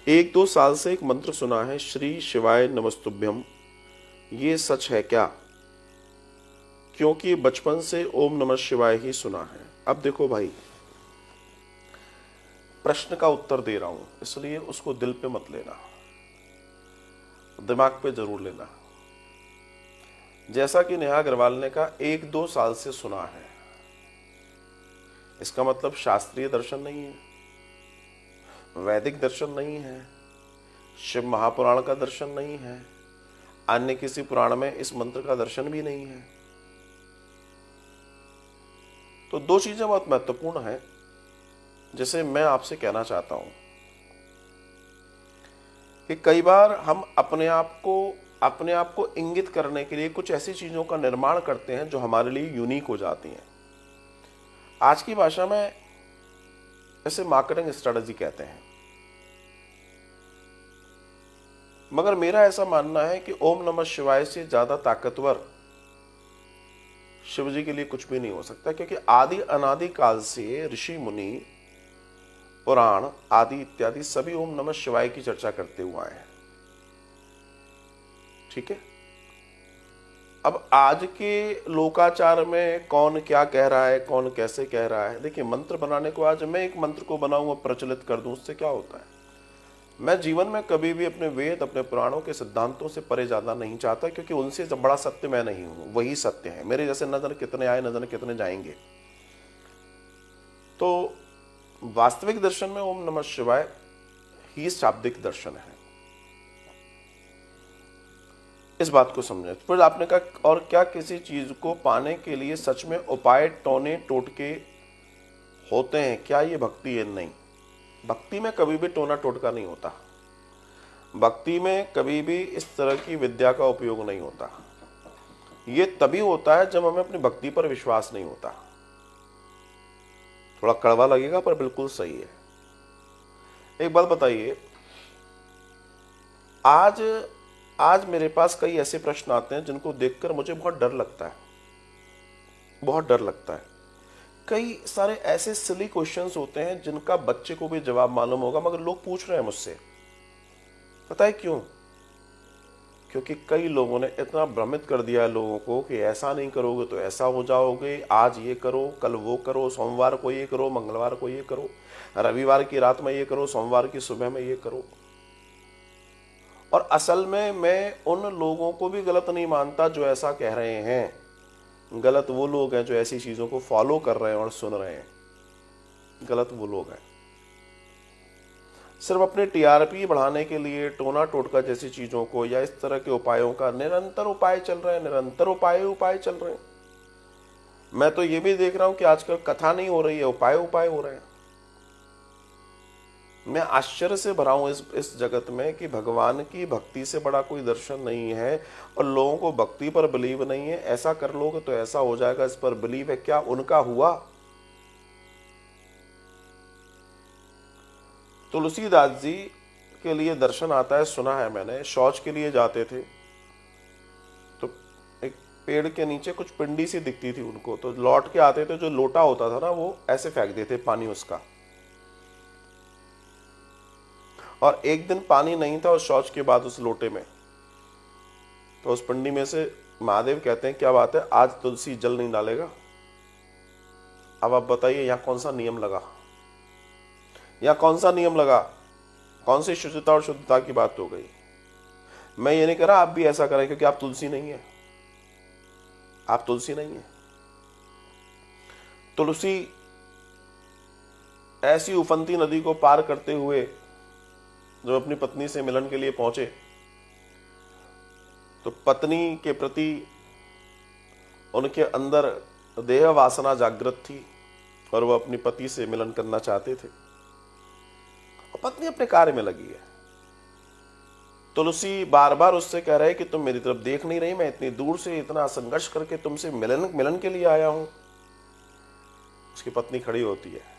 1-2 साल से एक मंत्र सुना है, श्री शिवाय नमस्तुभ्यम। ये सच है क्या? क्योंकि बचपन से ओम नमः शिवाय ही सुना है। अब देखो भाई, प्रश्न का उत्तर दे रहा हूं, इसलिए उसको दिल पे मत लेना, दिमाग पे जरूर लेना। जैसा कि नेहा अग्रवाल ने कहा 1-2 साल से सुना है, इसका मतलब शास्त्रीय दर्शन नहीं है, वैदिक दर्शन नहीं है, शिव महापुराण का दर्शन नहीं है, अन्य किसी पुराण में इस मंत्र का दर्शन भी नहीं है। तो 2 चीजें बहुत महत्वपूर्ण हैं जिसे मैं आपसे कहना चाहता हूं कि कई बार हम अपने आप को इंगित करने के लिए कुछ ऐसी चीजों का निर्माण करते हैं जो हमारे लिए यूनिक हो जाती हैं। आज की भाषा में इसे मार्केटिंग स्ट्रेटजी कहते हैं। मगर मेरा ऐसा मानना है कि ओम नमः शिवाय से ज्यादा ताकतवर शिव जी के लिए कुछ भी नहीं हो सकता, क्योंकि आदि अनादि काल से ऋषि मुनि, पुराण आदि इत्यादि सभी ओम नमः शिवाय की चर्चा करते हुए आए हैं। ठीक है। अब आज के लोकाचार में कौन क्या कह रहा है, कौन कैसे कह रहा है, देखिए मंत्र बनाने को आज मैं एक मंत्र को बनाऊं और प्रचलित कर दूं, उससे क्या होता है? मैं जीवन में कभी भी अपने वेद, अपने पुराणों के सिद्धांतों से परे जाना नहीं चाहता, क्योंकि उनसे जब बड़ा सत्य मैं नहीं हूं, वही सत्य है। मेरे जैसे न जाने कितने आए, न जाने कितने जाएंगे। तो वास्तविक दर्शन में ओम नमः शिवाय ही शाब्दिक दर्शन है। इस बात को समझें। फिर आपने कहा और क्या किसी चीज को पाने के लिए सच में उपाय टोने टोटके होते हैं क्या? ये भक्ति है? नहीं, भक्ति में कभी भी टोना टोटका नहीं होता। भक्ति में कभी भी इस तरह की विद्या का उपयोग नहीं होता। ये तभी होता है जब हमें अपनी भक्ति पर विश्वास नहीं होता। थोड़ा कड़वा लगेगा पर बिल्कुल सही है। एक बात बताइए, आज मेरे पास कई ऐसे प्रश्न आते हैं जिनको देखकर मुझे बहुत डर लगता है, बहुत डर लगता है। कई सारे ऐसे सिली क्वेश्चंस होते हैं जिनका बच्चे को भी जवाब मालूम होगा, मगर लोग पूछ रहे हैं मुझसे। पता है क्यों? क्योंकि कई लोगों ने इतना भ्रमित कर दिया है लोगों को कि ऐसा नहीं करोगे तो ऐसा हो जाओगे, आज ये करो, कल वो करो, सोमवार को ये करो, मंगलवार को ये करो, रविवार की रात में ये करो, सोमवार की सुबह में ये करो। और असल में मैं उन लोगों को भी गलत नहीं मानता जो ऐसा कह रहे हैं। गलत वो लोग हैं जो ऐसी चीजों को फॉलो कर रहे हैं और सुन रहे हैं। गलत वो लोग हैं सिर्फ अपने टीआरपी बढ़ाने के लिए टोना टोटका जैसी चीजों को या इस तरह के उपायों का निरंतर उपाय चल रहे हैं, निरंतर उपाय चल रहे हैं। मैं तो ये भी देख रहा हूं कि आजकल कथा नहीं हो रही है, उपाय हो रहे हैं। मैं आश्चर्य से भरा हूं इस जगत में कि भगवान की भक्ति से बड़ा कोई दर्शन नहीं है और लोगों को भक्ति पर बिलीव नहीं है। ऐसा कर लोगे तो ऐसा हो जाएगा, इस पर बिलीव है क्या? उनका हुआ। तुलसीदास जी के लिए दर्शन आता है, सुना है मैंने। शौच के लिए जाते थे तो एक पेड़ के नीचे कुछ पिंडी सी दिखती थी उनको, तो लौट के आते थे, जो लोटा होता था ना वो ऐसे फेंक देते पानी उसका। और एक दिन पानी नहीं था उस शौच के बाद उस लोटे में, तो उस पिंडी में से महादेव कहते हैं क्या बात है, आज तुलसी जल नहीं डालेगा? अब आप बताइए यहाँ कौन सा नियम लगा? यहाँ कौन सा नियम लगा? कौन सी शुद्धता और शुद्धता की बात हो गई? मैं ये नहीं कह रहा आप भी ऐसा करें, क्योंकि आप तुलसी नहीं है, आप तुलसी नहीं है। तुलसी ऐसी उफनती नदी को पार करते हुए जब अपनी पत्नी से मिलन के लिए पहुंचे तो पत्नी के प्रति उनके अंदर देह वासना जागृत थी और वह अपनी पति से मिलन करना चाहते थे, और पत्नी अपने कार्य में लगी है। तुलसी बार बार उससे कह रहे कि तुम मेरी तरफ देख नहीं रही, मैं इतनी दूर से इतना संघर्ष करके तुमसे मिलन के लिए आया हूं। उसकी पत्नी खड़ी होती है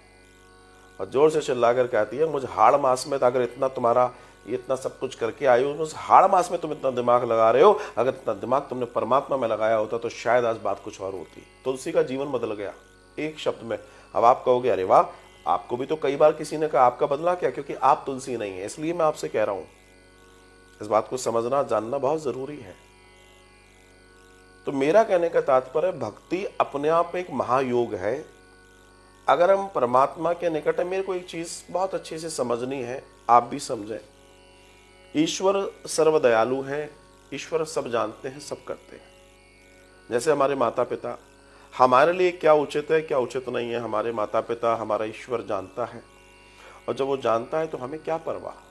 और जोर से चिल्लाकर कहती है, मुझे हाड़ मास में अगर इतना सब कुछ करके आई हो, उस हाड़ मास में तुम इतना दिमाग लगा रहे हो, अगर इतना दिमाग तुमने परमात्मा में लगाया होता तो शायद आज बात कुछ और होती। तुलसी का जीवन बदल गया एक शब्द में। अब आप कहोगे अरे वाह, आपको भी तो कई बार किसी ने कहा आपका बदला क्या, क्योंकि आप तुलसी नहीं है, इसलिए मैं आपसे कह रहा हूं। इस बात को समझना जानना बहुत जरूरी है। तो मेरा कहने का तात्पर्य, भक्ति अपने आप में एक महायोग है। अगर हम परमात्मा के निकट है, मेरे को एक चीज बहुत अच्छे से समझनी है, आप भी समझें। ईश्वर सर्वदयालु है, ईश्वर सब जानते हैं, सब करते हैं। जैसे हमारे माता पिता, हमारे लिए क्या उचित है क्या उचित नहीं है, हमारे माता पिता, हमारा ईश्वर जानता है। और जब वो जानता है तो हमें क्या परवाह।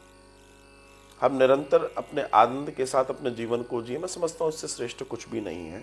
हम निरंतर अपने आनंद के साथ अपने जीवन को जिए। मैं समझता हूँ इससे श्रेष्ठ कुछ भी नहीं है।